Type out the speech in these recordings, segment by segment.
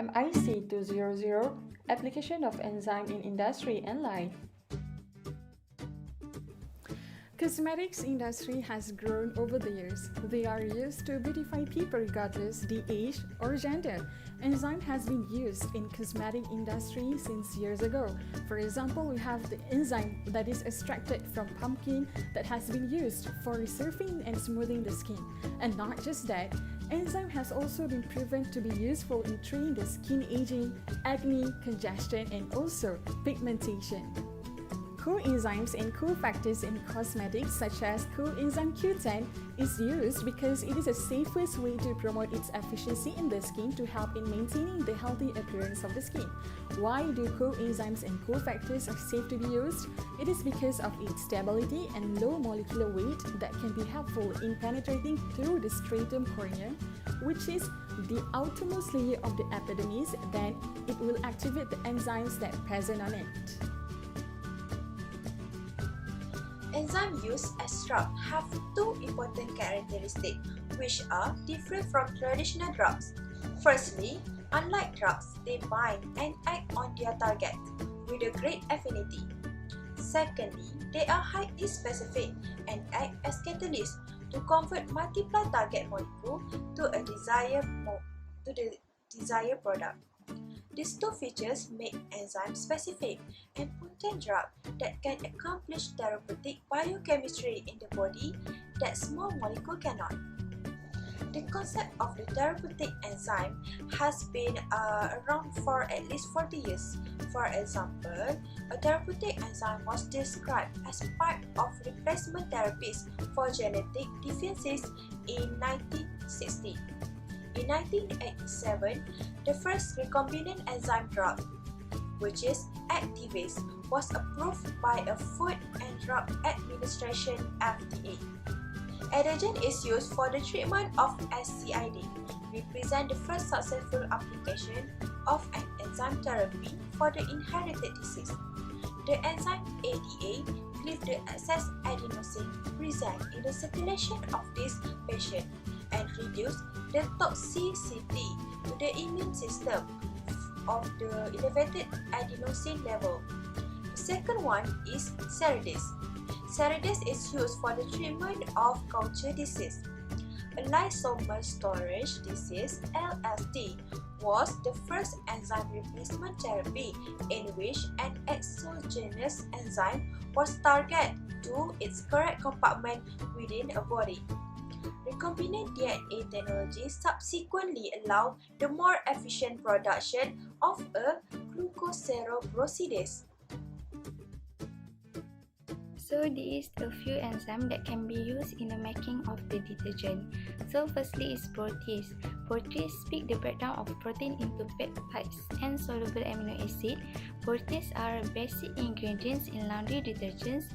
MIC 200 Application of Enzyme in Industry and Life. Cosmetics industry has grown over the years. They are used to beautify people regardless the age or gender. Enzyme has been used in cosmetic industry since years ago. For example, we have the enzyme that is extracted from pumpkin that has been used for resurfacing and smoothing the skin. And not just that, enzyme has also been proven to be useful in treating the skin aging, acne, congestion, and also pigmentation. Coenzymes and cofactors in cosmetics such as coenzyme Q10 is used because it is the safest way to promote its efficiency in the skin to help in maintaining the healthy appearance of the skin. Why do coenzymes and cofactors are safe to be used? It is because of its stability and low molecular weight that can be helpful in penetrating through the stratum corneum, which is the outermost layer of the epidermis. Then it will activate the enzymes that are present on it. Enzymes used as drugs have two important characteristics which are different from traditional drugs. Firstly, unlike drugs, they bind and act on their target with a great affinity. Secondly, they are highly specific and act as catalysts to convert multiple target molecules to the desired product. These two features make enzyme specific and potent drugs that can accomplish therapeutic biochemistry in the body that small molecules cannot. The concept of the therapeutic enzyme has been around for at least 40 years. For example, a therapeutic enzyme was described as part of replacement therapies for genetic deficiencies in 1960. In 1987, the first recombinant enzyme drug, which is Activase, was approved by a Food and Drug Administration (FDA). Detergent is used for the treatment of SCID, represent the first successful application of an enzyme therapy for the inherited disease. The enzyme ADA cleaves the excess adenosine present in the circulation of this patient and reduce the toxicity to the immune system of the elevated adenosine level. The second one is Ceridis. Ceridis is used for the treatment of culture disease. A lysosomal storage disease (LSD) was the first enzyme replacement therapy in which an exogenous enzyme was targeted to its correct compartment within a body. Recombinant DNA technology subsequently allowed the more efficient production of a glucocerebrosidase. So these are a few enzymes that can be used in the making of the detergent. So firstly is protease. Protease speak the breakdown of protein into peptides and soluble amino acid. Protease are basic ingredients in laundry detergents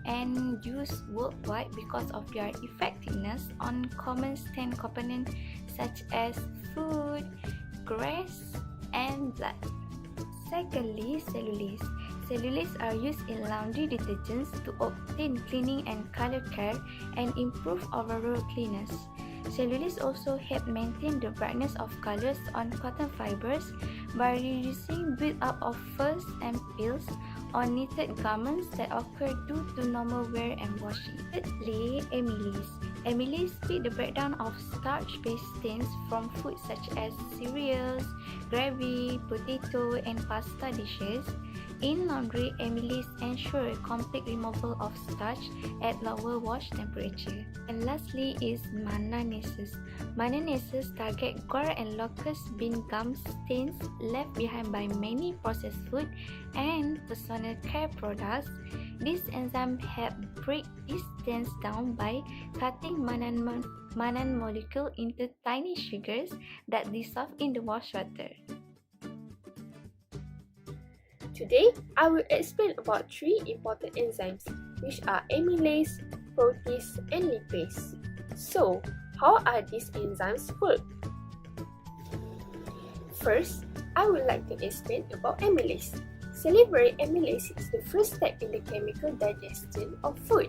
and used worldwide because of their effectiveness on common stain components such as food, grass, and blood. Secondly, cellulase. Cellulase are used in laundry detergents to obtain cleaning and color care and improve overall cleanness. Cellulase also help maintain the brightness of colors on cotton fibers by reducing build-up of fuzz and pills on knitted garments that occur due to normal wear and washing. Thirdly, amylase. Amylase speak the breakdown of starch-based stains from food such as cereals, gravy, potato, and pasta dishes. In laundry, amylase ensure complete removal of starch at lower wash temperature. And lastly is mannanases. Mannanases target gore and locust bean gum stains left behind by many processed food and personal care products. This enzyme help break these stains down by cutting mannan molecule into tiny sugars that dissolve in the wash water. Today, I will explain about three important enzymes, which are amylase, protease, and lipase. So, how are these enzymes work? First, I would like to explain about amylase. Salivary amylase is the first step in the chemical digestion of food.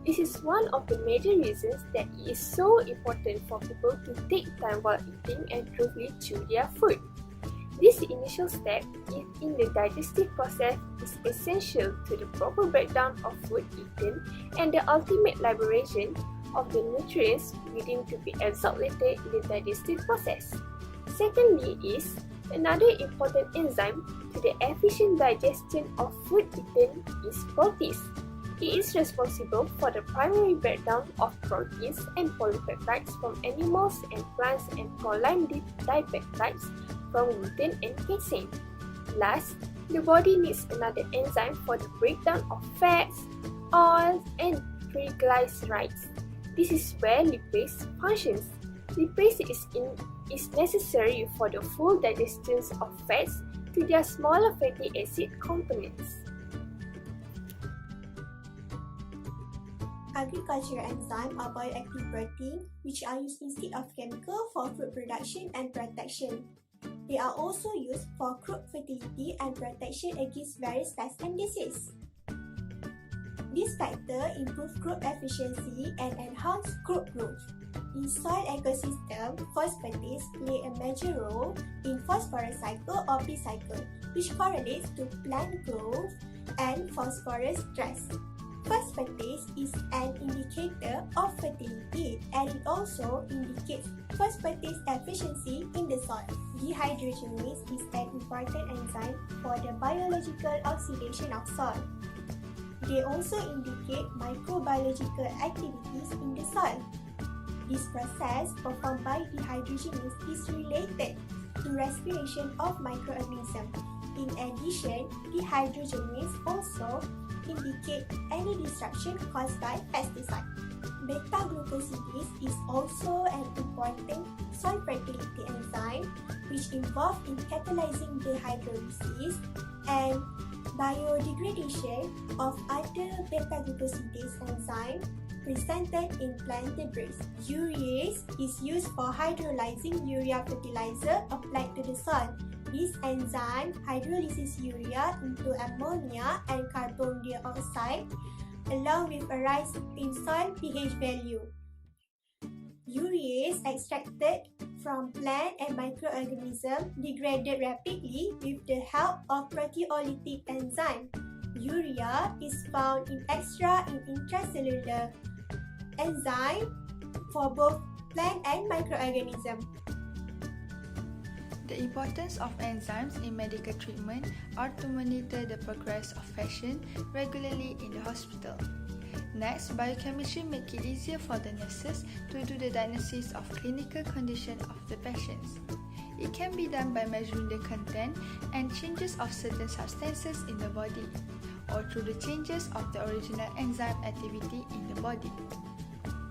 This is one of the major reasons that it is so important for people to take time while eating and thoroughly chew their food. initial step in the digestive process is essential to the proper breakdown of food eaten and the ultimate liberation of the nutrients within to be absorbed later in the digestive process. Secondly is another important enzyme to the efficient digestion of food eaten is protease. It is responsible for the primary breakdown of proteins and polypeptides from animals and plants and proline dipeptides from gluten and casein. Last, the body needs another enzyme for the breakdown of fats, oils, and triglycerides. This is where lipase functions. Lipase is necessary for the full digestion of fats to their smaller fatty acid components. Agricultural enzymes are bioactive proteins which are used instead of chemical for food production and protection. They are also used for crop fertility and protection against various pests and disease. This factor improves crop efficiency and enhance crop growth. In soil ecosystem, phosphates play a major role in phosphorus cycle or P cycle, which correlates to plant growth and phosphorus stress. Phosphatase is an indicator of fertility and it also indicates phosphatase efficiency in the soil. Dehydrogenase is an important enzyme for the biological oxidation of soil. They also indicate microbiological activities in the soil. This process performed by dehydrogenase is related to respiration of microorganisms. In addition, dehydrogenase also indicate any destruction caused by pesticide. Beta-glucosidase is also an important soil fertility enzyme which involves in catalyzing dehydrolysis and biodegradation of other beta-glucosidase enzymes presented in plant debris. Urease is used for hydrolyzing urea fertilizer applied to the soil. This enzyme hydrolyzes urea into ammonia and carbon dioxide along with a rise in soil pH value. Urease extracted from plant and microorganisms degraded rapidly with the help of proteolytic enzyme. Urea is found in extra and intracellular enzyme for both plant and microorganisms. The importance of enzymes in medical treatment are to monitor the progress of patient regularly in the hospital. Next, biochemistry makes it easier for the nurses to do the diagnosis of clinical condition of the patients. It can be done by measuring the content and changes of certain substances in the body, or through the changes of the original enzyme activity in the body.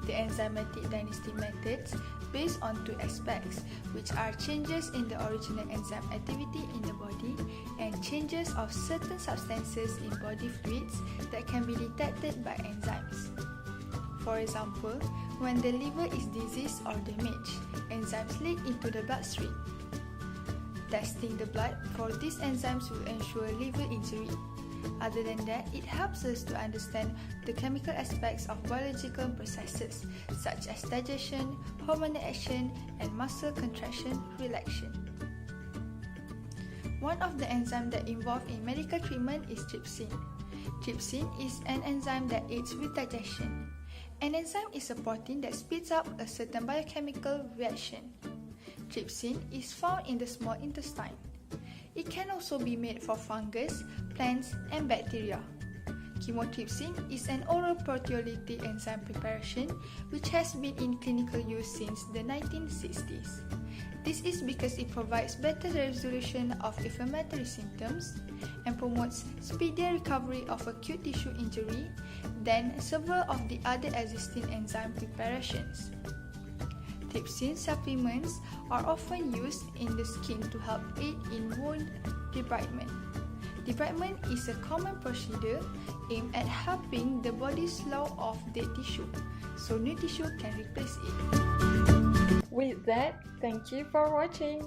The enzymatic diagnostic methods based on two aspects, which are changes in the original enzyme activity in the body and changes of certain substances in body fluids that can be detected by enzymes. For example, when the liver is diseased or damaged, enzymes leak into the bloodstream. Testing the blood for these enzymes will ensure liver injury. Other than that, it helps us to understand the chemical aspects of biological processes such as digestion, hormonal action, and muscle contraction relaxation. One of the enzymes that involved in medical treatment is trypsin. Trypsin is an enzyme that aids with digestion. An enzyme is a protein that speeds up a certain biochemical reaction. Trypsin is found in the small intestine. It can also be made for fungus, plants, and bacteria. Chymotrypsin is an oral proteolytic enzyme preparation which has been in clinical use since the 1960s. This is because it provides better resolution of inflammatory symptoms and promotes speedier recovery of acute tissue injury than several of the other existing enzyme preparations. Trypsin supplements are often used in the skin to help aid in wound debridement. Debridement is a common procedure aimed at helping the body slough off dead tissue, so new tissue can replace it. With that, thank you for watching.